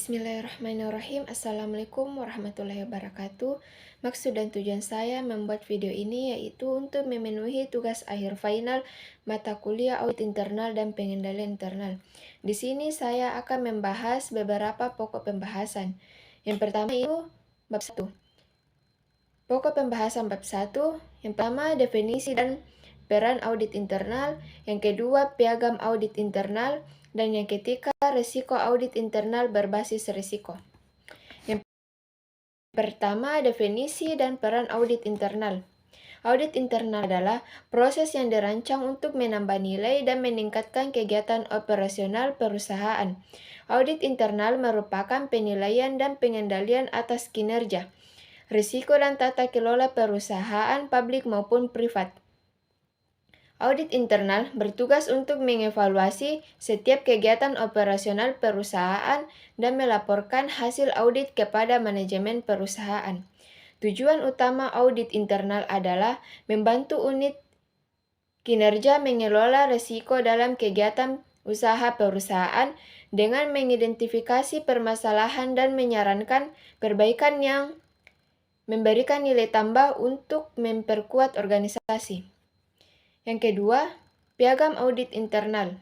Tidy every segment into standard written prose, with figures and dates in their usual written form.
Bismillahirrahmanirrahim. Assalamualaikum warahmatullahi wabarakatuh. Maksud dan tujuan saya membuat video ini yaitu untuk memenuhi tugas akhir final mata kuliah audit internal dan pengendalian internal. Di sini saya akan membahas beberapa pokok pembahasan. Yang pertama itu bab 1. Pokok pembahasan bab 1, yang pertama definisi dan peran audit internal, yang kedua piagam audit internal, dan yang ketiga risiko audit internal berbasis risiko. Yang pertama definisi dan peran audit internal. Audit internal adalah proses yang dirancang untuk menambah nilai dan meningkatkan kegiatan operasional perusahaan. Audit internal merupakan penilaian dan pengendalian atas kinerja, risiko dan tata kelola perusahaan publik maupun privat. Audit internal bertugas untuk mengevaluasi setiap kegiatan operasional perusahaan dan melaporkan hasil audit kepada manajemen perusahaan. Tujuan utama audit internal adalah membantu unit kinerja mengelola risiko dalam kegiatan usaha perusahaan dengan mengidentifikasi permasalahan dan menyarankan perbaikan yang memberikan nilai tambah untuk memperkuat organisasi. Yang kedua, piagam audit internal.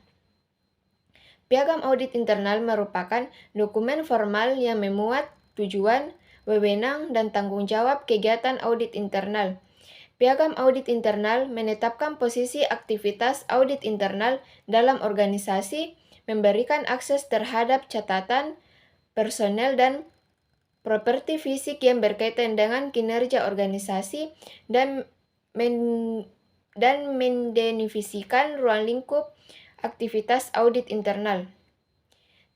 Piagam audit internal merupakan dokumen formal yang memuat tujuan, wewenang, dan tanggung jawab kegiatan audit internal. Piagam audit internal menetapkan posisi aktivitas audit internal dalam organisasi, memberikan akses terhadap catatan, personel, dan properti fisik yang berkaitan dengan kinerja organisasi dan mendefinisikan ruang lingkup aktivitas audit internal.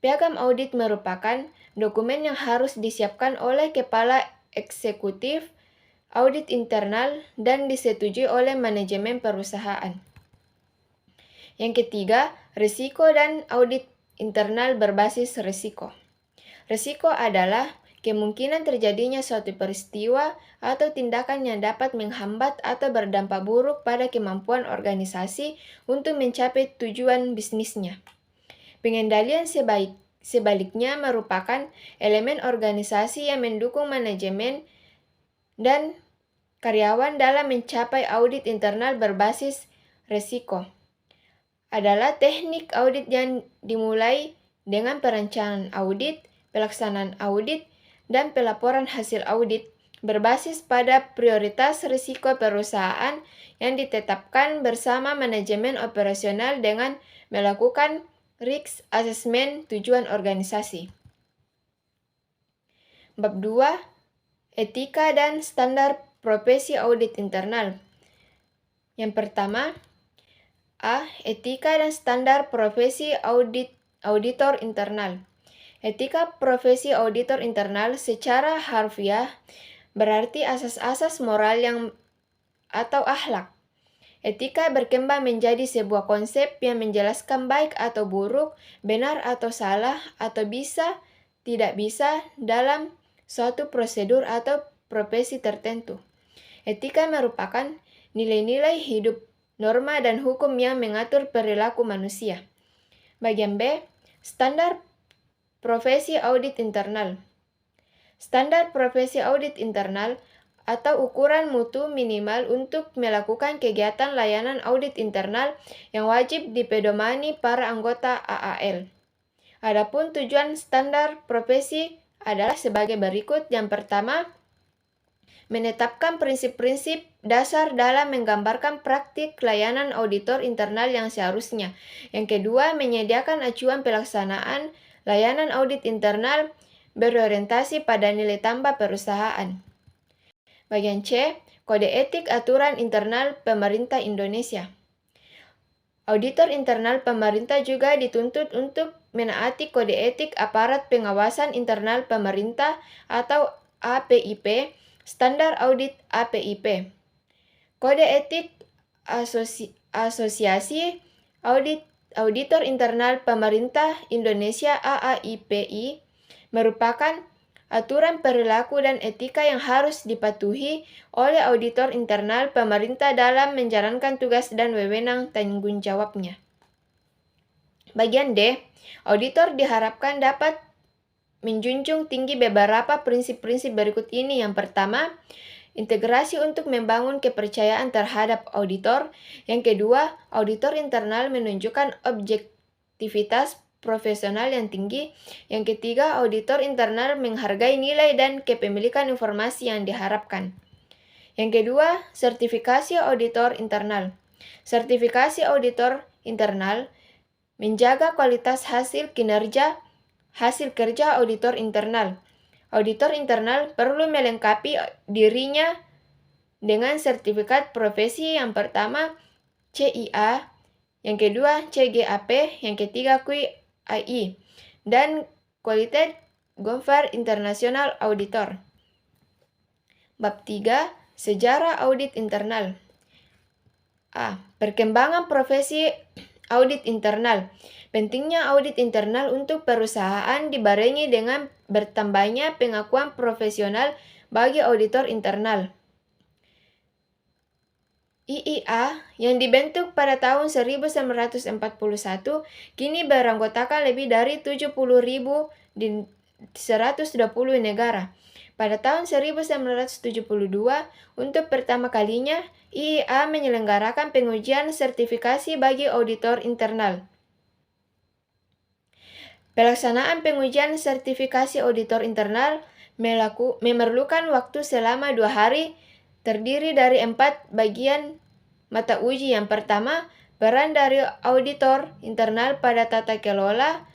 Piagam audit merupakan dokumen yang harus disiapkan oleh kepala eksekutif audit internal dan disetujui oleh manajemen perusahaan. Yang ketiga, risiko dan audit internal berbasis risiko. Risiko adalah kemungkinan terjadinya suatu peristiwa atau tindakan yang dapat menghambat atau berdampak buruk pada kemampuan organisasi untuk mencapai tujuan bisnisnya. Pengendalian sebaliknya merupakan elemen organisasi yang mendukung manajemen dan karyawan dalam mencapai audit internal berbasis risiko. Adalah teknik audit yang dimulai dengan perencanaan audit, pelaksanaan audit, dan pelaporan hasil audit berbasis pada prioritas risiko perusahaan yang ditetapkan bersama manajemen operasional dengan melakukan risk assessment tujuan organisasi. Bab 2, etika dan standar profesi audit internal. Yang pertama, etika dan standar profesi auditor internal. Etika profesi auditor internal secara harfiah berarti asas-asas moral atau akhlak. Etika berkembang menjadi sebuah konsep yang menjelaskan baik atau buruk, benar atau salah, atau bisa, tidak bisa dalam suatu prosedur atau profesi tertentu. Etika merupakan nilai-nilai hidup, norma dan hukum yang mengatur perilaku manusia. Bagian B, standar profesi audit internal. Standar profesi audit internal atau ukuran mutu minimal untuk melakukan kegiatan layanan audit internal yang wajib dipedomani para anggota AAL. Adapun tujuan standar profesi adalah sebagai berikut. Yang pertama, menetapkan prinsip-prinsip dasar dalam menggambarkan praktik layanan auditor internal yang seharusnya. Yang kedua, menyediakan acuan pelaksanaan layanan audit internal berorientasi pada nilai tambah perusahaan. Bagian C, kode etik aturan internal pemerintah Indonesia. Auditor internal pemerintah juga dituntut untuk menaati kode etik aparat pengawasan internal pemerintah atau APIP, standar audit APIP. Kode etik Asosiasi Auditor Internal Pemerintah Indonesia AAIPI merupakan aturan perilaku dan etika yang harus dipatuhi oleh auditor internal pemerintah dalam menjalankan tugas dan wewenang tanggung jawabnya. Bagian D, auditor diharapkan dapat menjunjung tinggi beberapa prinsip-prinsip berikut ini. Yang pertama, integrasi untuk membangun kepercayaan terhadap auditor. Yang kedua, auditor internal menunjukkan objektivitas profesional yang tinggi. Yang ketiga, auditor internal menghargai nilai dan kepemilikan informasi yang diharapkan. Yang kedua, sertifikasi auditor internal. Sertifikasi auditor internal menjaga kualitas hasil kerja auditor internal. Auditor internal perlu melengkapi dirinya dengan sertifikat profesi. Yang pertama, CIA, yang kedua, CGAP, yang ketiga, QAI, dan Qualified Government International Auditor. Bab 3, Sejarah Audit Internal. A. Perkembangan profesi audit internal. Pentingnya audit internal untuk perusahaan dibarengi dengan bertambahnya pengakuan profesional bagi auditor internal. IIA yang dibentuk pada tahun 1941 kini beranggotakan lebih dari 70.000 di 120 negara. Pada tahun 1972, untuk pertama kalinya, IIA menyelenggarakan pengujian sertifikasi bagi auditor internal. Pelaksanaan pengujian sertifikasi auditor internal memerlukan waktu selama 2 hari, terdiri dari 4 bagian mata uji. Yang pertama, peran dari auditor internal pada tata kelola,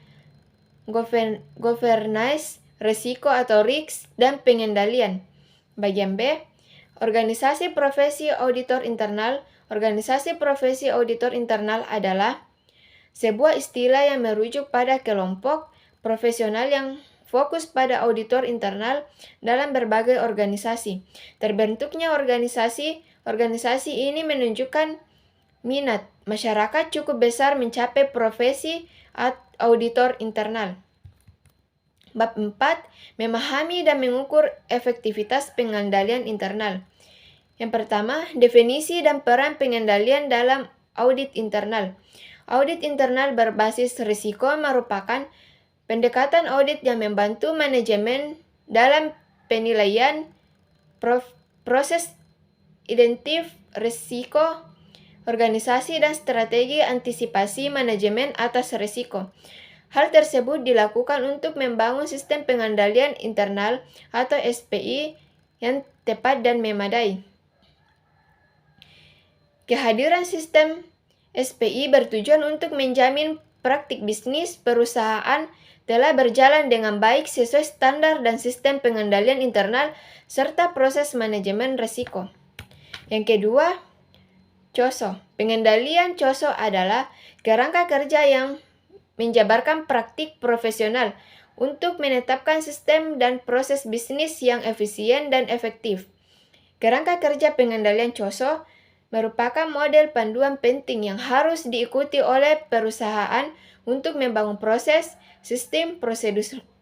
governance, risiko atau risk, dan pengendalian. Bagian B, organisasi profesi auditor internal. Organisasi profesi auditor internal adalah sebuah istilah yang merujuk pada kelompok profesional yang fokus pada auditor internal dalam berbagai organisasi. Terbentuknya organisasi ini menunjukkan minat masyarakat cukup besar mencapai profesi auditor internal. Bab 4, memahami dan mengukur efektivitas pengendalian internal. Yang pertama, definisi dan peran pengendalian dalam audit internal. Audit internal berbasis risiko merupakan pendekatan audit yang membantu manajemen dalam penilaian proses identif risiko organisasi dan strategi antisipasi manajemen atas risiko. Hal tersebut dilakukan untuk membangun sistem pengendalian internal atau SPI yang tepat dan memadai. Kehadiran sistem SPI bertujuan untuk menjamin praktik bisnis perusahaan telah berjalan dengan baik sesuai standar dan sistem pengendalian internal serta proses manajemen risiko. Yang kedua, COSO. Pengendalian COSO adalah kerangka kerja yang menjabarkan praktik profesional untuk menetapkan sistem dan proses bisnis yang efisien dan efektif. Kerangka kerja pengendalian COSO merupakan model panduan penting yang harus diikuti oleh perusahaan untuk membangun proses, sistem,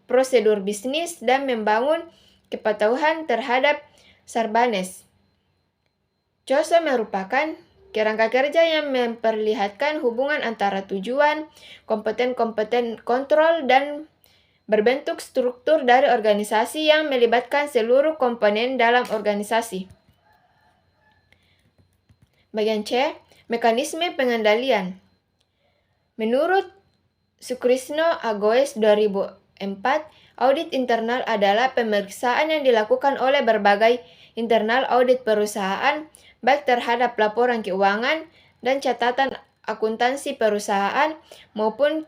prosedur bisnis, dan membangun kepatuhan terhadap Sarbanes. COSO merupakan kerangka kerja yang memperlihatkan hubungan antara tujuan, kompeten kontrol, dan berbentuk struktur dari organisasi yang melibatkan seluruh komponen dalam organisasi. Bagian C, mekanisme pengendalian. Menurut Sukrisno Agoes 2004, audit internal adalah pemeriksaan yang dilakukan oleh berbagai internal audit perusahaan, baik terhadap laporan keuangan dan catatan akuntansi perusahaan maupun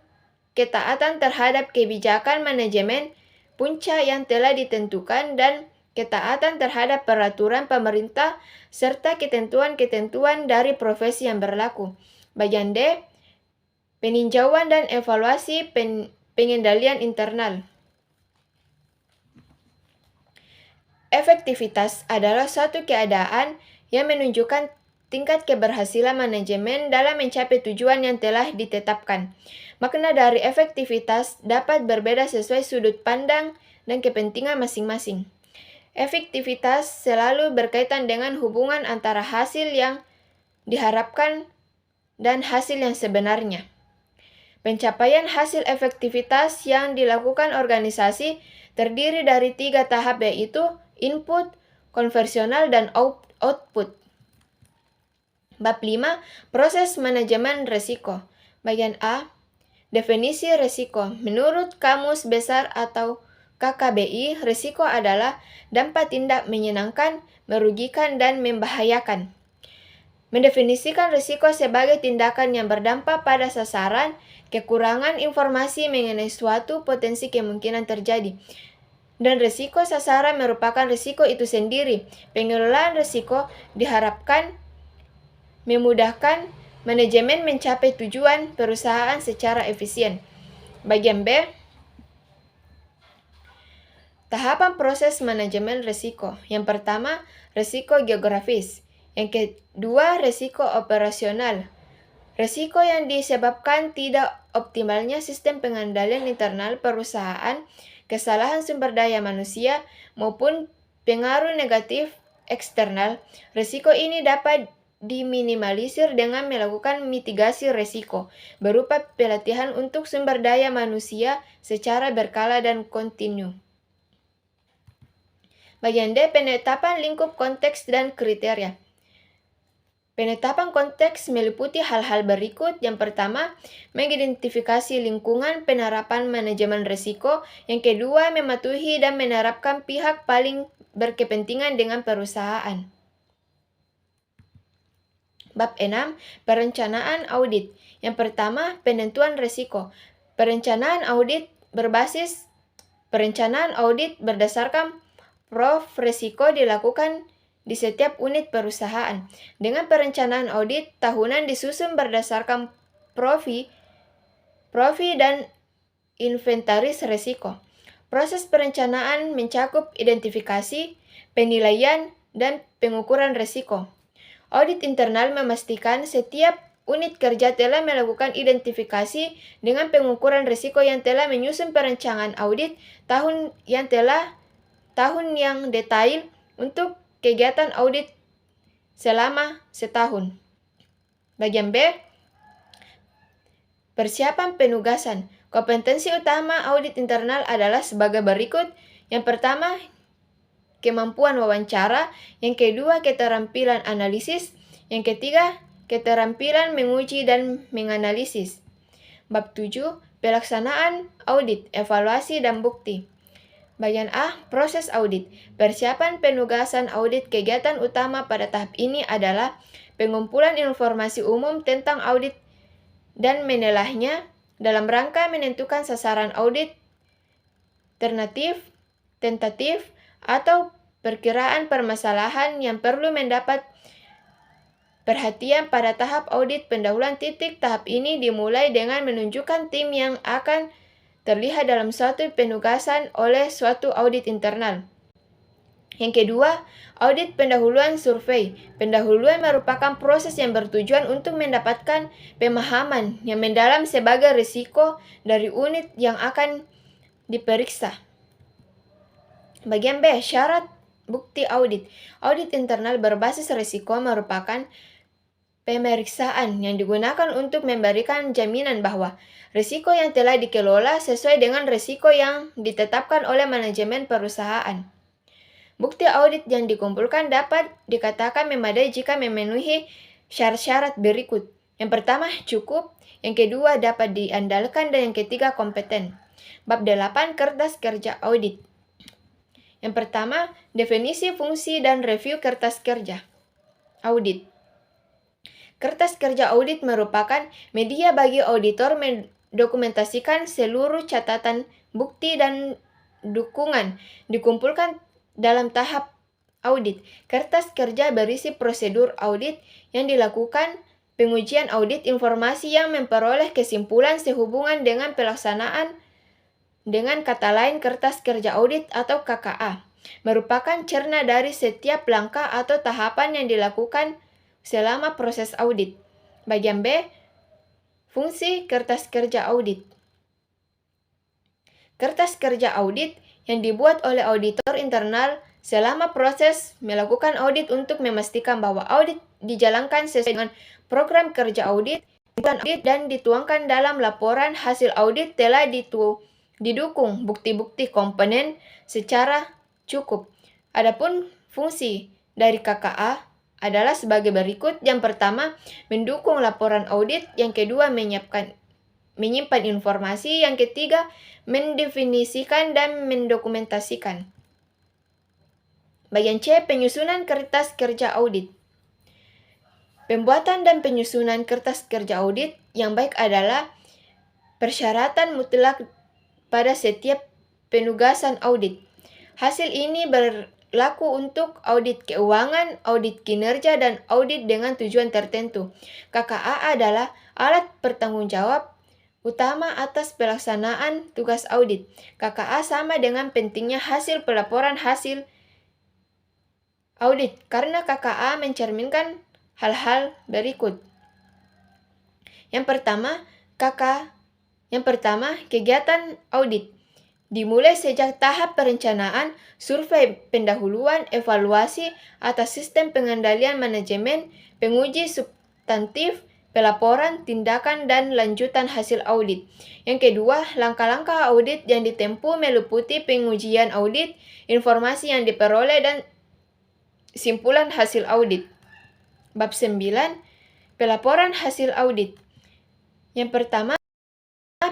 ketaatan terhadap kebijakan manajemen punca yang telah ditentukan dan ketaatan terhadap peraturan pemerintah serta ketentuan-ketentuan dari profesi yang berlaku. Bagian D, peninjauan dan evaluasi pengendalian internal. Efektivitas adalah suatu keadaan yang menunjukkan tingkat keberhasilan manajemen dalam mencapai tujuan yang telah ditetapkan. Makna dari efektivitas dapat berbeda sesuai sudut pandang dan kepentingan masing-masing. Efektivitas selalu berkaitan dengan hubungan antara hasil yang diharapkan dan hasil yang sebenarnya. Pencapaian hasil efektivitas yang dilakukan organisasi terdiri dari 3 tahap, yaitu input, konversional, dan output. Bab 5, proses manajemen risiko. Bagian A, definisi risiko. Menurut Kamus Besar atau KKBI, risiko adalah dampak tindak menyenangkan, merugikan, dan membahayakan. Mendefinisikan risiko sebagai tindakan yang berdampak pada sasaran, kekurangan informasi mengenai suatu potensi kemungkinan terjadi. Dan risiko sasaran merupakan risiko itu sendiri. Pengelolaan risiko diharapkan memudahkan manajemen mencapai tujuan perusahaan secara efisien. Bagian B, tahapan proses manajemen risiko. Yang pertama, risiko geografis. Yang kedua, risiko operasional. Risiko yang disebabkan tidak optimalnya sistem pengendalian internal perusahaan, kesalahan sumber daya manusia, maupun pengaruh negatif eksternal. Risiko ini dapat diminimalisir dengan melakukan mitigasi risiko berupa pelatihan untuk sumber daya manusia secara berkala dan kontinu. Bagian D, penetapan lingkup konteks dan kriteria. Penetapan konteks meliputi hal-hal berikut. Yang pertama, mengidentifikasi lingkungan penerapan manajemen risiko. Yang kedua, mematuhi dan menerapkan pihak paling berkepentingan dengan perusahaan. Bab 6, perencanaan audit. Yang pertama, penentuan risiko. Perencanaan audit berdasarkan prof risiko dilakukan di setiap unit perusahaan. Dengan perencanaan audit tahunan disusun berdasarkan profi dan inventaris risiko. Proses perencanaan mencakup identifikasi, penilaian, dan pengukuran risiko. Audit internal memastikan setiap unit kerja telah melakukan identifikasi dengan pengukuran risiko yang telah menyusun perencanaan audit tahun yang detail untuk kegiatan audit selama setahun. Bagian B, persiapan penugasan. Kompetensi utama audit internal adalah sebagai berikut. Yang pertama, kemampuan wawancara. Yang kedua, keterampilan analisis. Yang ketiga, keterampilan menguji dan menganalisis. Bab 7, pelaksanaan audit, evaluasi, dan bukti. Bagian A, proses audit. Persiapan penugasan audit. Kegiatan utama pada tahap ini adalah pengumpulan informasi umum tentang audit dan menelahnya dalam rangka menentukan sasaran audit, tentatif, atau perkiraan permasalahan yang perlu mendapat perhatian pada tahap audit pendahuluan. Tahap ini dimulai dengan menunjukkan tim yang akan terlihat dalam suatu penugasan oleh suatu audit internal. Yang kedua, audit pendahuluan survei. Pendahuluan merupakan proses yang bertujuan untuk mendapatkan pemahaman yang mendalam sebagai risiko dari unit yang akan diperiksa. Bagian B, syarat bukti audit. Audit internal berbasis risiko merupakan pemeriksaan yang digunakan untuk memberikan jaminan bahwa risiko yang telah dikelola sesuai dengan risiko yang ditetapkan oleh manajemen perusahaan. Bukti audit yang dikumpulkan dapat dikatakan memadai jika memenuhi syarat-syarat berikut. Yang pertama, cukup. Yang kedua, dapat diandalkan. Dan yang ketiga, kompeten. Bab 8, kertas kerja audit. Yang pertama, definisi, fungsi, dan review kertas kerja audit. Kertas kerja audit merupakan media bagi auditor mendokumentasikan seluruh catatan, bukti, dan dukungan dikumpulkan dalam tahap audit. Kertas kerja berisi prosedur audit yang dilakukan, pengujian audit, informasi yang memperoleh kesimpulan sehubungan dengan pelaksanaan. Dengan kata lain, kertas kerja audit atau KKA merupakan cerna dari setiap langkah atau tahapan yang dilakukan selama proses audit. Bagian B, fungsi kertas kerja audit. Kertas kerja audit yang dibuat oleh auditor internal selama proses melakukan audit untuk memastikan bahwa audit dijalankan sesuai dengan program kerja audit audit dan dituangkan dalam laporan hasil audit telah didukung bukti-bukti komponen secara cukup. Adapun fungsi dari KKA adalah sebagai berikut. Yang pertama, mendukung laporan audit. Yang kedua, menyimpan informasi. Yang ketiga, mendefinisikan dan mendokumentasikan. Bagian C, penyusunan kertas kerja audit. Pembuatan dan penyusunan kertas kerja audit yang baik adalah persyaratan mutlak pada setiap penugasan audit. Hasil ini berlaku untuk audit keuangan, audit kinerja, dan audit dengan tujuan tertentu. KKA adalah alat pertanggungjawab utama atas pelaksanaan tugas audit. KKA sama dengan pentingnya hasil pelaporan hasil audit karena KKA mencerminkan hal-hal berikut. Yang pertama, kegiatan audit dimulai sejak tahap perencanaan, survei pendahuluan, evaluasi atas sistem pengendalian manajemen, penguji substantif, pelaporan, tindakan, dan lanjutan hasil audit. Yang kedua, langkah-langkah audit yang ditempuh meliputi pengujian audit, informasi yang diperoleh, dan simpulan hasil audit. Bab 9, pelaporan hasil audit. Yang pertama,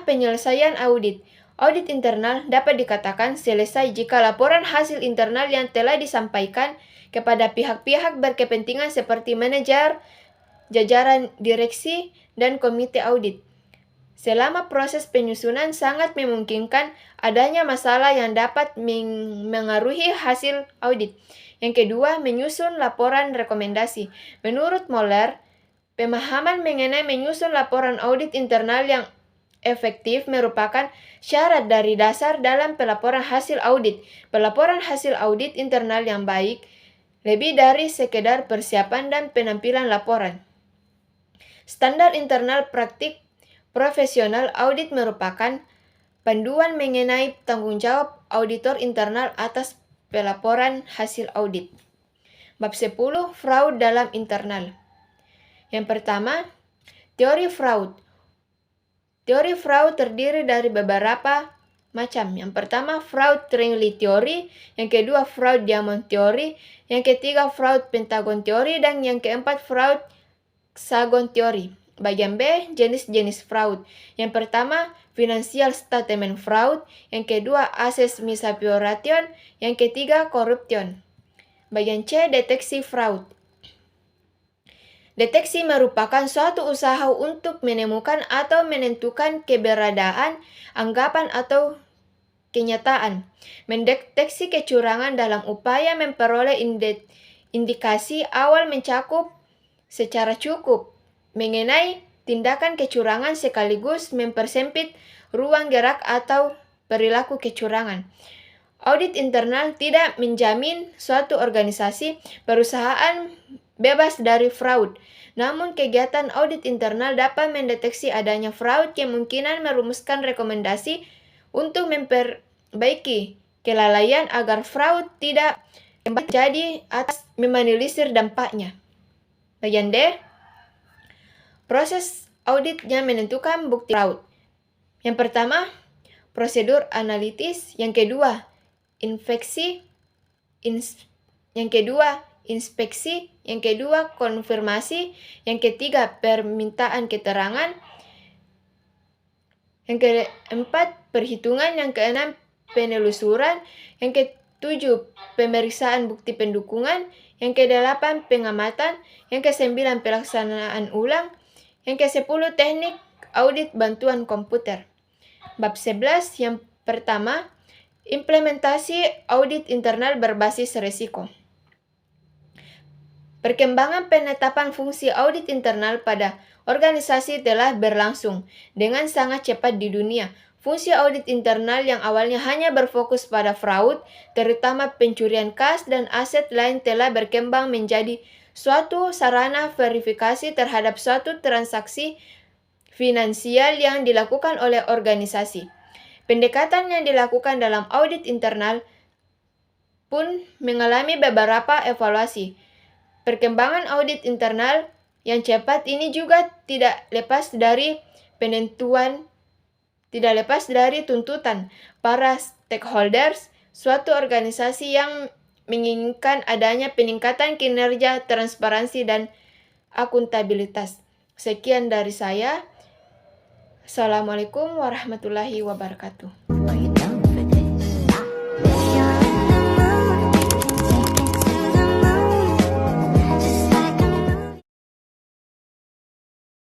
penyelesaian audit. Audit internal dapat dikatakan selesai jika laporan hasil internal yang telah disampaikan kepada pihak-pihak berkepentingan seperti manajer, jajaran direksi, dan komite audit. Selama proses penyusunan sangat memungkinkan adanya masalah yang dapat mengaruhi hasil audit. Yang kedua, menyusun laporan rekomendasi. Menurut Moller, pemahaman mengenai menyusun laporan audit internal yang efektif merupakan syarat dari dasar dalam pelaporan hasil audit. Pelaporan hasil audit internal yang baik lebih dari sekedar persiapan dan penampilan laporan. Standar internal praktik profesional audit merupakan panduan mengenai tanggung jawab auditor internal atas pelaporan hasil audit. Bab 10, fraud dalam internal. Yang pertama, teori fraud. Teori fraud terdiri dari beberapa macam. Yang pertama, fraud triangle theory. Yang kedua, fraud diamond theory. Yang ketiga, fraud pentagon theory. Dan yang keempat, fraud hexagon theory. Bagian B, jenis-jenis fraud. Yang pertama, financial statement fraud. Yang kedua, asset misappropriation. Yang ketiga, corruption. Bagian C, deteksi fraud. Deteksi merupakan suatu usaha untuk menemukan atau menentukan keberadaan, anggapan, atau kenyataan. Mendeteksi kecurangan dalam upaya memperoleh indikasi awal mencakup secara cukup mengenai tindakan kecurangan sekaligus mempersempit ruang gerak atau perilaku kecurangan. Audit internal tidak menjamin suatu organisasi perusahaan bebas dari fraud. Namun kegiatan audit internal dapat mendeteksi adanya fraud, kemungkinan merumuskan rekomendasi untuk memperbaiki kelalaian agar fraud tidak terjadi atas meminimalisir dampaknya. Bagian D, proses audit yang menentukan bukti fraud. Yang pertama, prosedur analitis. Yang kedua, inspeksi. Yang kedua, konfirmasi. Yang ketiga, permintaan keterangan. Yang keempat, perhitungan. Yang keenam, penelusuran. Yang ketujuh, pemeriksaan bukti pendukungan. Yang kedelapan, pengamatan. Yang kesembilan, pelaksanaan ulang. Yang kesepuluh, teknik audit bantuan komputer. Bab 11, yang pertama, implementasi audit internal berbasis risiko. Perkembangan penetapan fungsi audit internal pada organisasi telah berlangsung dengan sangat cepat di dunia. Fungsi audit internal yang awalnya hanya berfokus pada fraud, terutama pencurian kas dan aset lain, telah berkembang menjadi suatu sarana verifikasi terhadap suatu transaksi finansial yang dilakukan oleh organisasi. Pendekatan yang dilakukan dalam audit internal pun mengalami beberapa evaluasi. Perkembangan audit internal yang cepat ini juga tidak lepas dari tuntutan para stakeholders, suatu organisasi yang menginginkan adanya peningkatan kinerja, transparansi, dan akuntabilitas. Sekian dari saya. Assalamualaikum warahmatullahi wabarakatuh.